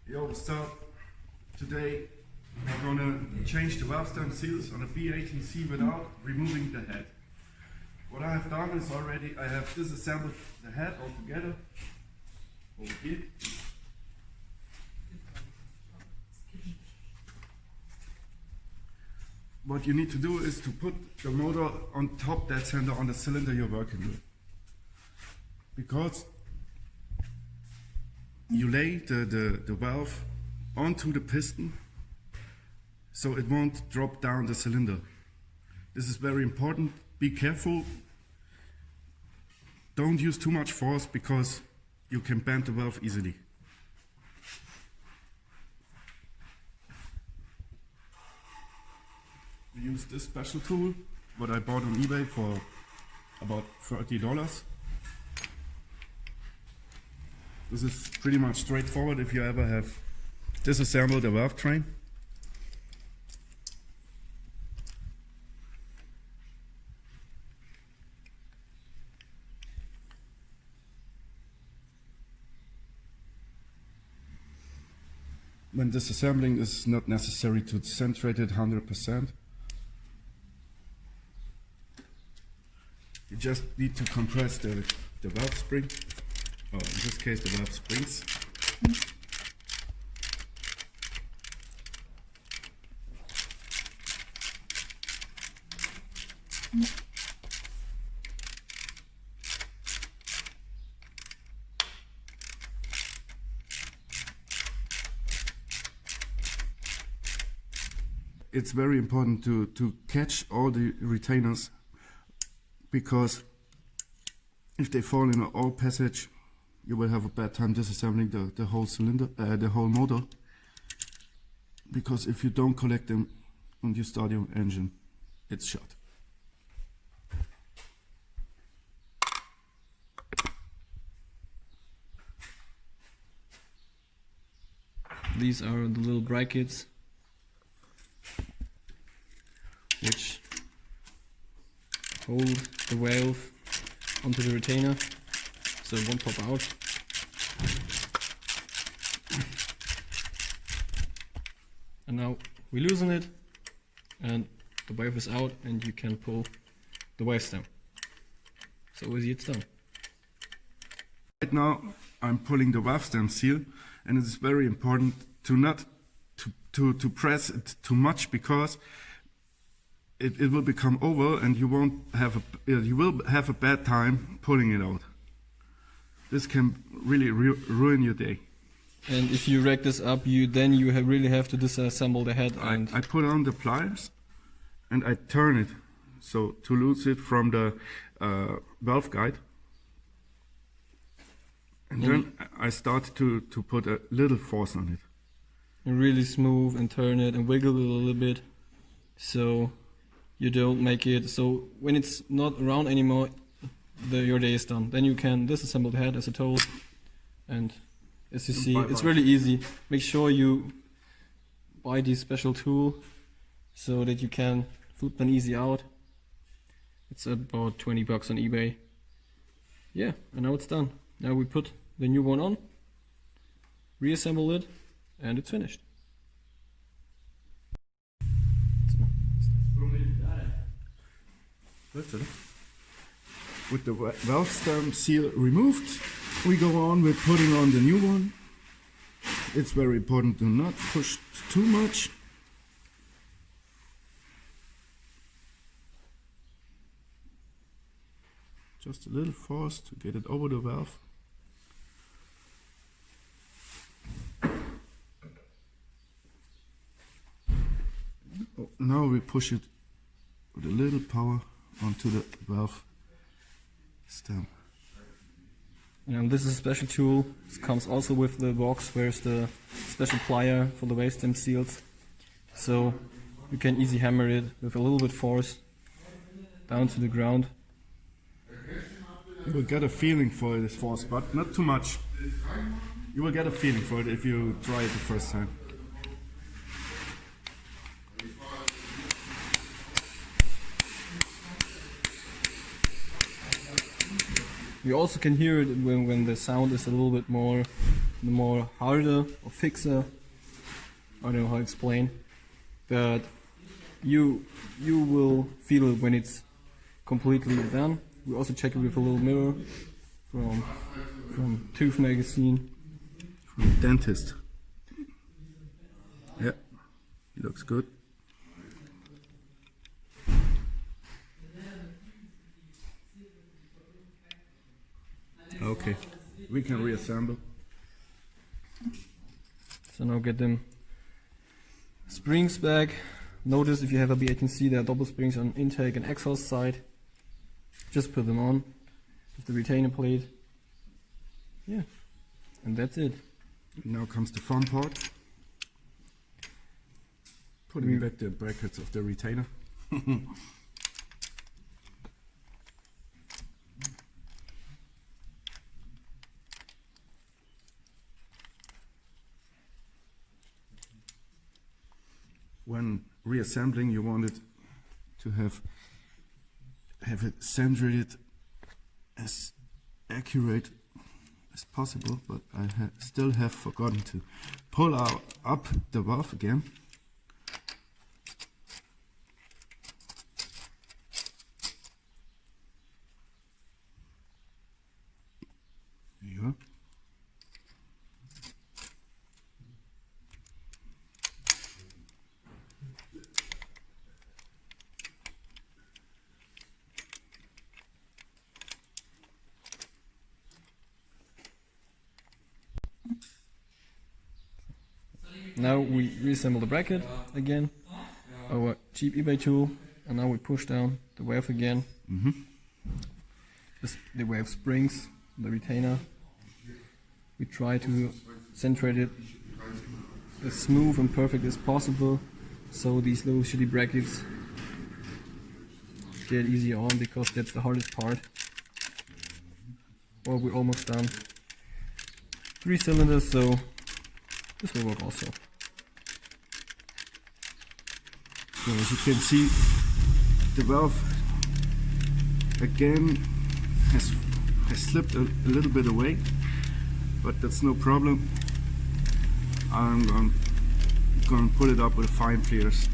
Yo, so today we're gonna change the valve stem seals on a B18C without removing the head. What I have done is already I have disassembled the head altogether over here. What you need to do is to put the motor on top dead center on the cylinder you're working with. Because you lay the valve onto the piston so it won't drop down the cylinder. This is very important. Be careful. Don't use too much force because you can bend the valve easily. We use this special tool, what I bought on eBay for about $30. This is pretty much straightforward if you ever have disassembled a valve train. When disassembling, it's not necessary to centrate it 100%. You just need to compress the valve spring, or in this case the valve springs. It's very important to catch all the retainers, because if they fall in an oil passage, you will have a bad time disassembling the whole cylinder, the whole motor. Because if you don't collect them on your start your engine, it's shot. These are the little brackets which hold the valve onto the retainer so it won't pop out. And now we loosen it and the valve is out and you can pull the valve stem. So easy it's done. Right now I'm pulling the valve stem seal, and it's very important to not to press it too much, because it will become over and you won't have you will have a bad time pulling it out. This can really ruin your day. And if you rack this up, you really have to disassemble the head. And I put on the pliers and I turn it so to loose it from the valve guide, and then I start to put a little force on it. And really smooth and turn it and wiggle it a little bit so you don't make it so when it's not around anymore, your day is done. Then you can disassemble the head as I told, and as you see, it's really easy. Make sure you buy this special tool so that you can flip them easy out. It's about 20 bucks on eBay. Yeah, and now it's done. Now we put the new one on, reassemble it, and it's finished. With the valve stem seal removed, we go on with putting on the new one. It's very important to not push too much. Just a little force to get it over the valve. Now we push it with a little power onto the valve stem. And this is a special tool. It comes also with the box, where's the special plier for the valve stem seals. So you can easily hammer it with a little bit force down to the ground. You will get a feeling for this force, but not too much. You will get a feeling for it if you try it the first time. You also can hear it when the sound is a little bit more the more harder or fixer. I don't know how to explain, but you will feel it when it's completely done. We also check it with a little mirror from Tooth Magazine. From the dentist. Yeah, it looks good. Okay, we can reassemble. So now get them springs back. Notice if you have a B18C, there are double springs on intake and exhaust side. Just put them on with the retainer plate. Yeah, and that's it. Now comes the fun part. Putting back the brackets of the retainer. When reassembling, you want it to have it centered as accurate as possible, but I still have forgotten to pull up the valve again. There you go. Now we reassemble the bracket again, our cheap eBay tool, and now we push down the valve again. The valve springs, the retainer. We try to centrate it as smooth and perfect as possible, so these little shitty brackets get easier on, because that's the hardest part. Well, we're almost done. 3 cylinders, so this will work also. So as you can see, the valve again has slipped a little bit away, but that's no problem. I'm going to put it up with fine pliers.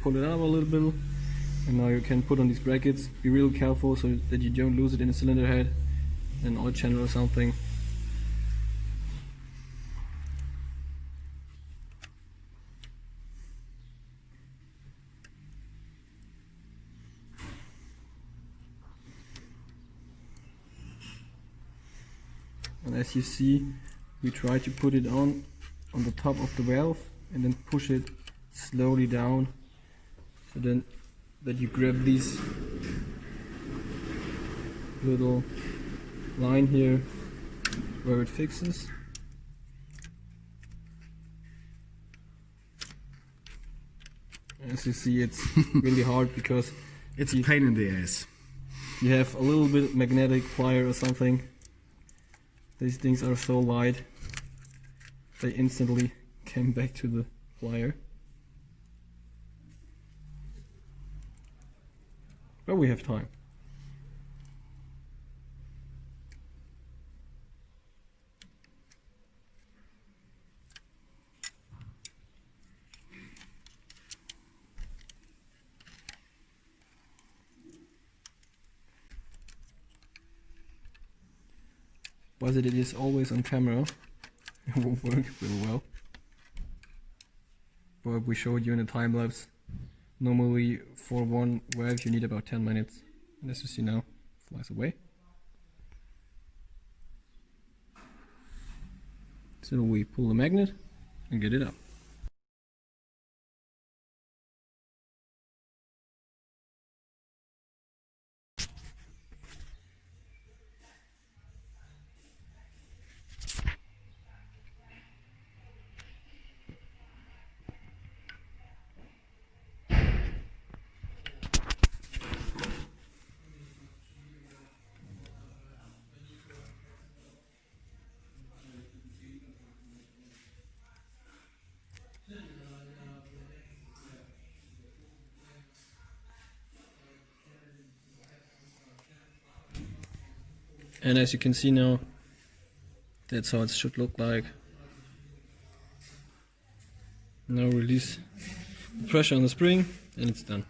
Pull it out a little bit, and now you can put on these brackets. Be real careful so that you don't lose it in the cylinder head, an oil channel or something. And as you see, we try to put it on the top of the valve and then push it slowly down, so then that you grab these little line here where it fixes. As you see, it's really hard because It's a pain in the ass. you have a little bit magnetic plier or something. These things are so light, they instantly came back to the plier. But we have time. Was it is always on camera, it won't work really well. But we showed you in a time lapse. Normally for one valve you need about 10 minutes. And as you see now, it flies away. So we pull the magnet and get it up. And as you can see now, that's how it should look like. Now release the pressure on the spring and it's done.